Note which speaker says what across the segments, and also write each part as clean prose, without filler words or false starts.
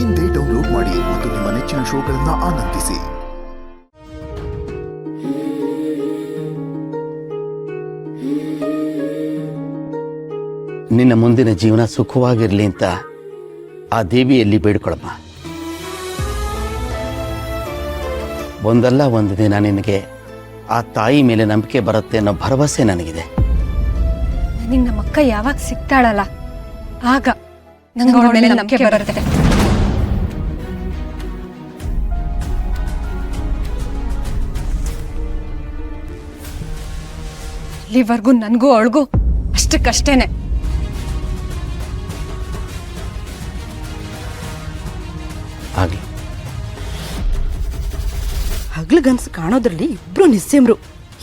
Speaker 1: ಇಂದೇ ಡೌನ್ಲೋಡ್ ಮಾಡಿ ಮತ್ತು ನಿಮ್ಮ ನೆಚ್ಚಿನ ಶೋಗಳನ್ನು ಆನಂದಿಸಿ.
Speaker 2: ನಿನ್ನ ಮುಂದಿನ ಜೀವನ ಸುಖವಾಗಿರಲಿ ಅಂತ ಆ ದೇವಿಯಲ್ಲಿ ಬೇಡ್ಕೊಳಮ್ಮ. ಒಂದಲ್ಲ ಒಂದು ದಿನ ನಿನಗೆ ಆ ತಾಯಿ ಮೇಲೆ ನಂಬಿಕೆ ಬರುತ್ತೆ ಅನ್ನೋ ಭರವಸೆ ನನಗಿದೆ.
Speaker 3: ನನಗೆ ನಮ್ಮಕ್ಕ ಯಾವಾಗ ಸಿಗ್ತಾಳಲ್ಲ ಆಗ ನಂಗೆ ಅವಳ ಮೇಲೆ ನಂಬಿಕೆ ಬರುತ್ತೆ. ಇಲ್ಲಿವರೆಗೂ ನನಗೂ ಅವಳಿಗೂ ಅಷ್ಟಕ್ಕಷ್ಟೇನೆ.
Speaker 2: ಆಗ್ಲಿ.
Speaker 4: ಹಗ್ಲಗನ್ಸು ಕಾಣೋದ್ರಲ್ಲಿ ಇಬ್ರು ನಿಸ್ಸೇಮ್ರು.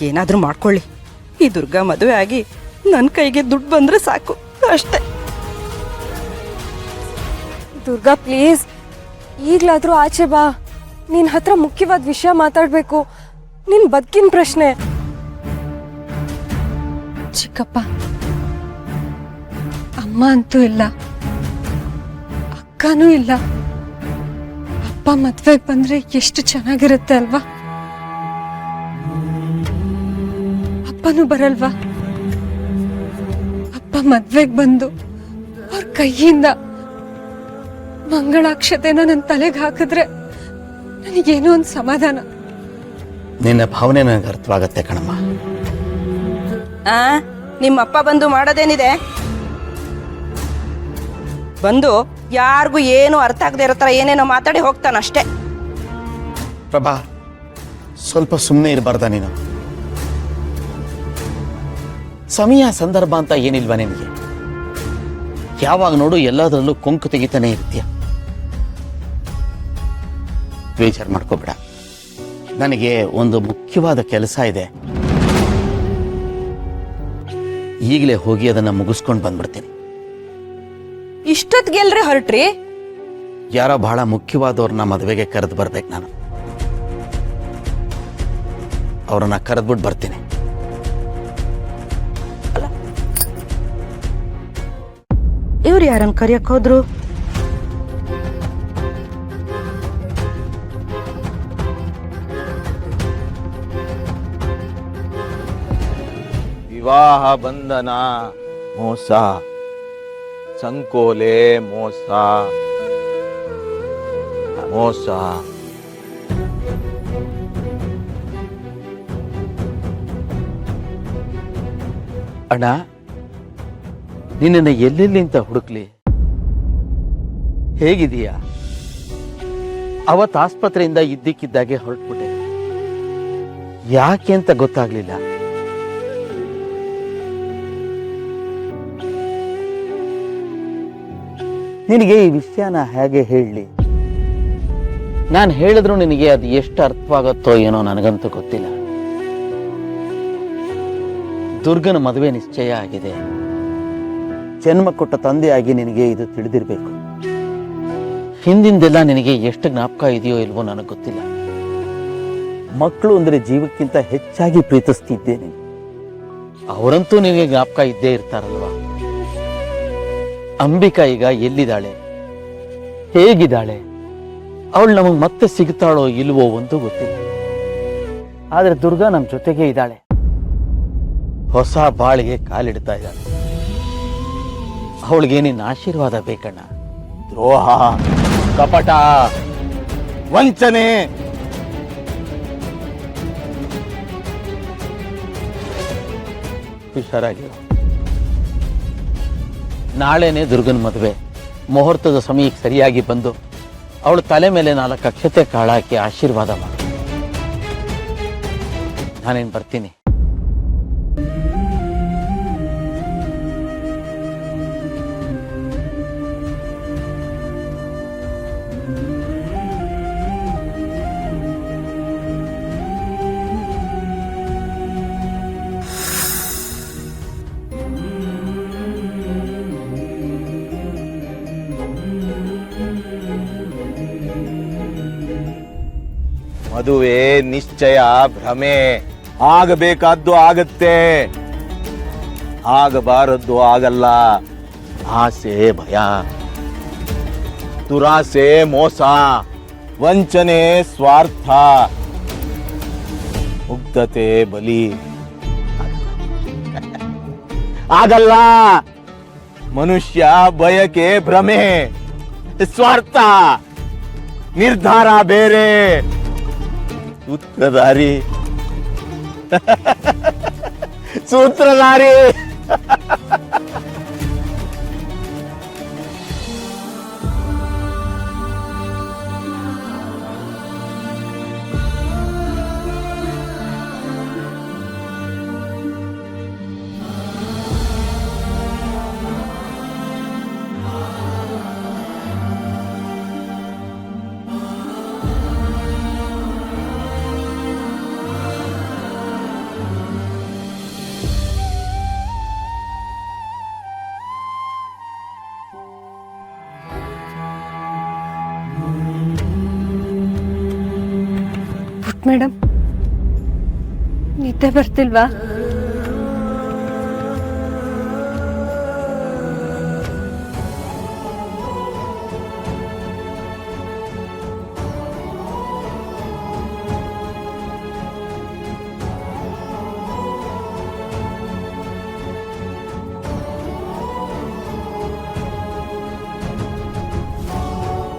Speaker 4: ಏನಾದ್ರೂ ಮಾಡ್ಕೊಳ್ಳಿ. ಈ ದುರ್ಗಾ ಮದುವೆ ಆಗಿ ನನ್ನ ಕೈಗೆ ದುಡ್ಡು ಬಂದ್ರೆ ಸಾಕು ಅಷ್ಟೇ.
Speaker 3: ದುರ್ಗಾ ಪ್ಲೀಸ್ ಈಗ್ಲಾದ್ರೂ ಆಚೆ ಬಾ. ನಿನ್ ಹತ್ರ ಮುಖ್ಯವಾದ ವಿಷಯ ಮಾತಾಡ್ಬೇಕು. ನಿನ್ ಬದುಕಿನ ಪ್ರಶ್ನೆ. ಚಿಕ್ಕಪ್ಪ ಅಮ್ಮ ಅಂತೂ ಇಲ್ಲ, ಅಕ್ಕನೂ ಇಲ್ಲ. ಅಪ್ಪ ಮದ್ವೆಗೆ ಬಂದ್ರೆ ಎಷ್ಟು ಚೆನ್ನಾಗಿರುತ್ತೆ ಅಲ್ವಾ? ಅಪ್ಪನೂ ಬರಲ್ವಾ? ಅಪ್ಪ ಮದ್ವೆಗೆ ಬಂದು ಅವ್ರ ಕೈಯಿಂದ ಮಂಗಳಾಕ್ಷತೆನ ನನ್ನ ತಲೆಗೆ ಹಾಕಿದ್ರೆ ನನಗೇನೋ ಒಂದು ಸಮಾಧಾನ.
Speaker 2: ನಿನ್ನ ಭಾವನೆ ನನಗೆ ಅರ್ಥವಾಗತ್ತೆ ಕಣಮ್ಮ.
Speaker 4: ನಿಮ್ಮ ಅಪ್ಪ ಬಂದು ಮಾಡೋದೇನಿದೆ? ಬಂದು ಯಾರಿಗೂ ಏನು ಅರ್ಥ ಆಗದೆ ಇರೋ ಥರ ಏನೇನೋ ಮಾತಾಡಿ ಹೋಗ್ತಾನಷ್ಟೇ.
Speaker 2: ಪ್ರಭಾ, ಸ್ವಲ್ಪ ಸುಮ್ಮನೆ ಇರಬಾರ್ದ ನೀನು? ಸಮಯ ಸಂದರ್ಭ ಅಂತ ಏನಿಲ್ವಾ ನಿನಗೆ? ಯಾವಾಗ ನೋಡು ಎಲ್ಲದರಲ್ಲೂ ಕೊಂಕು ತೆಗಿತಾನೆ ಇರ್ತೀಯ. ಬೇಜಾರು ಮಾಡ್ಕೋಬೇಡ. ನನಗೆ ಒಂದು ಮುಖ್ಯವಾದ ಕೆಲಸ ಇದೆ. ಈಗಲೇ ಹೋಗಿ ಅದನ್ನ ಮುಗಿಸ್ಕೊಂಡು ಬಂದ್ಬಿಡ್ತೀನಿ.
Speaker 4: ಇಷ್ಟೊತ್ತಿಗೆಲ್ರಿ ಹೊರಟ್ರಿ?
Speaker 2: ಯಾರೋ ಬಹಳ ಮುಖ್ಯವಾದವ್ರನ್ನ ಮದುವೆಗೆ ಕರೆದು ಬರ್ಬೇಕು ನಾನು. ಅವ್ರನ್ನ ಕರೆದ್ಬಿಟ್ಟು ಬರ್ತೀನಿ.
Speaker 4: ಇವ್ರು ಯಾರನ್ನ ಕರಿಯಕ್ ಹೋದ್ರು?
Speaker 5: ವಿವಾಹ ಬಂಧನ ಮೋಸ, ಸಂಕೋಲೆ ಮೋಸ, ಮೋಸ.
Speaker 2: ಅಣ್ಣ, ನಿನ್ನನ್ನು ಎಲ್ಲೆಲ್ಲಿ ಅಂತ ಹುಡುಕ್ಲಿ? ಹೇಗಿದೀಯಾ? ಅವತ್ತು ಆಸ್ಪತ್ರೆಯಿಂದ ಇದ್ದಕ್ಕಿದ್ದಾಗೆ ಹೊರಟ್ಬಿಟ್ಟೆ. ಯಾಕೆ ಅಂತ ಗೊತ್ತಾಗ್ಲಿಲ್ಲ. ನಿನಗೆ ಈ ವಿಷಯನ ಹೇಗೆ ಹೇಳಲಿ? ನಾನು ಹೇಳಿದ್ರು ನಿನಗೆ ಅದು ಎಷ್ಟು ಅರ್ಥವಾಗುತ್ತೋ ಏನೋ ನನಗಂತೂ ಗೊತ್ತಿಲ್ಲ. ದುರ್ಗನ ಮದುವೆ ನಿಶ್ಚಯ ಆಗಿದೆ. ಜನ್ಮ ಕೊಟ್ಟ ತಂದೆಯಾಗಿ ನಿನಗೆ ಇದು ತಿಳಿದಿರಬೇಕು. ಹಿಂದಿಂದೆಲ್ಲ ನಿನಗೆ ಎಷ್ಟು ಜ್ಞಾಪಕ ಇದೆಯೋ ಇಲ್ವೋ ನನಗೆ ಗೊತ್ತಿಲ್ಲ. ಮಕ್ಕಳು ಅಂದರೆ ಜೀವಕ್ಕಿಂತ ಹೆಚ್ಚಾಗಿ ಪ್ರೀತಿಸ್ತಿದ್ದೇನೆ. ಅವರಂತೂ ನಿನಗೆ ಜ್ಞಾಪಕ ಇದ್ದೇ ಇರ್ತಾರಲ್ವಾ? ಅಂಬಿಕಾ ಈಗ ಎಲ್ಲಿದ್ದಾಳೆ, ಹೇಗಿದ್ದಾಳೆ, ಅವಳು ನಮಗೆ ಮತ್ತೆ ಸಿಗ್ತಾಳೋ ಇಲ್ವೋ ಒಂದು ಗೊತ್ತಿಲ್ಲ. ಆದ್ರೆ ದುರ್ಗಾ ನಮ್ಮ ಜೊತೆಗೆ ಇದ್ದಾಳೆ. ಹೊಸ ಬಾಳಿಗೆ ಕಾಲಿಡ್ತಾ ಇದ್ದಾಳೆ. ಅವಳಿಗೆ ನಿನ್ನ ಆಶೀರ್ವಾದ ಬೇಕಣ್ಣ.
Speaker 5: ದ್ರೋಹ, ಕಪಟ, ವಂಚನೆ.
Speaker 2: ಹುಷಾರಾಗಿರು. ನಾಳೆನೆ ದುರ್ಗನ ಮದುವೆ. ಮುಹೂರ್ತದ ಸಮಯಕ್ಕೆ ಸರಿಯಾಗಿ ಬಂದು ಅವಳು ತಲೆ ಮೇಲೆ 4 ಅಕ್ಷತೆ ಕಾಳಾಕಿ ಆಶೀರ್ವಾದ ಮಾಡು. ನಾನೇನು ಬರ್ತೀನಿ.
Speaker 5: ಮದುವೆ ನಿಶ್ಚಯ ಭ್ರಮೆ. ಆಗಬೇಕಾದ್ದು ಆಗತ್ತೆ, ಆಗಬಾರದ್ದು ಆಗಲ್ಲ. ಆಸೆ ಭಯ. ದುರಾಸೆ ಮೋಸ, ವಂಚನೆ ಸ್ವಾರ್ಥ, ಮುಗ್ಧತೆ ಬಲಿ. ಆಗಲ್ಲ. ಮನುಷ್ಯ ಬಯಕೆ ಭ್ರಮೆ, ಸ್ವಾರ್ಥ, ನಿರ್ಧಾರ ಬೇರೆ. ಸೂತ್ರಧಾರಿ ಸೂತ್ರಧಾರಿ.
Speaker 3: ಪುಟ್ ಮೇಡಮ್, ನಿದ್ದೆ ಬರ್ತಿಲ್ವಾ?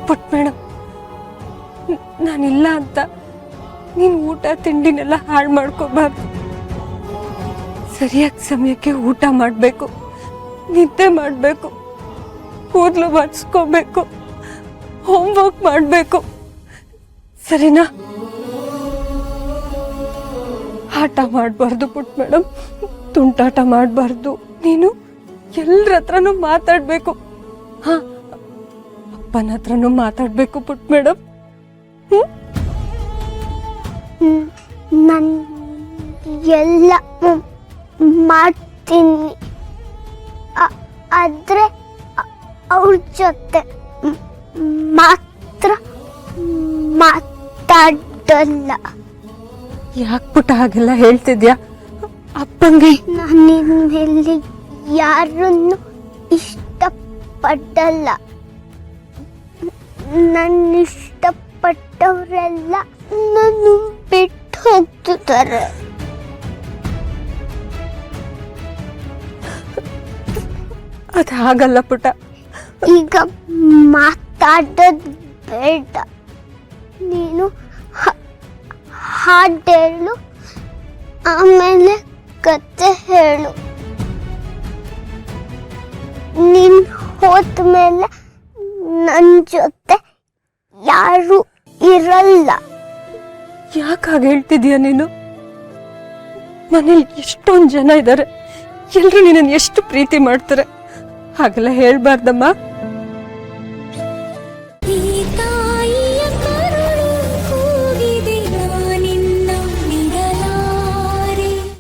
Speaker 3: ಪುಟ್ ಮೇಡಮ್, ನಾನಿಲ್ಲ ಅಂತ ನೀನು ಊಟ ತಿಂಡಿನೆಲ್ಲ ಹಾಳು ಮಾಡ್ಕೋಬಾರ್ದು. ಸರಿಯಾದ ಸಮಯಕ್ಕೆ ಊಟ ಮಾಡಬೇಕು, ನಿದ್ದೆ ಮಾಡಬೇಕು, ಕೂದಲು ಬಾಚಿಸ್ಕೋಬೇಕು, ಹೋಮ್ವರ್ಕ್ ಮಾಡಬೇಕು, ಸರಿನಾ? ಆಟ ಮಾಡಬಾರ್ದು ಪುಟ್ ಮೇಡಮ್, ತುಂಟಾಟ ಮಾಡಬಾರ್ದು. ನೀನು ಎಲ್ಲರ ಹತ್ರನೂ ಮಾತಾಡಬೇಕು. ಹಾ, ಅಪ್ಪನ ಹತ್ರನೂ ಮಾತಾಡಬೇಕು ಪುಟ್ ಮೇಡಮ್.
Speaker 6: ನಾನು ಎಲ್ಲ ಮಾಡ್ತೀನಿ, ಆದರೆ ಅವ್ರ ಜೊತೆ ಮಾತ್ರ ಮಾತಾಡಲ್ಲ.
Speaker 3: ಯಾಕೆ ಪುಟ್ಟ ಹಾಗೆಲ್ಲ ಹೇಳ್ತಿದ್ಯಾ? ಅಪ್ಪಂಗೆ
Speaker 6: ನಾನಿನ್ನೆಲ್ಲಿ ಯಾರನ್ನು ಇಷ್ಟಪಡಲ್ಲ. ನನ್ನ ಇಷ್ಟಪಟ್ಟವರೆಲ್ಲ ನಾನು ಬಿಟ್ಟು ಹೋಗ್ತಿದ್ದಾರೆ.
Speaker 3: ಅದು ಹಾಗಲ್ಲ ಪುಟ್ಟ.
Speaker 6: ಈಗ ಮಾತಾಡೋದು ಬೇಡ. ನೀನು ಹಾಡು ಹೇಳು, ಆಮೇಲೆ ಕತೆ ಹೇಳು. ನೀನು ಹೋದ್ಮೇಲೆ ನನ್ನ ಜೊತೆ ಯಾರು ಇರಲ್ಲ.
Speaker 3: ಯಾಕೆ ಹಾಗೆ ಹೇಳ್ತಿದ್ಯಾ ನೀನು? ಮನೇಲಿ ಎಷ್ಟೊಂದು ಜನ ಇದ್ದಾರೆ, ಎಲ್ರು ನಿನ್ನನ್ನು ಎಷ್ಟು ಪ್ರೀತಿ ಮಾಡ್ತಾರೆ. ಹಾಗೆಲ್ಲ ಹೇಳ್ಬಾರ್ದಮ್ಮ.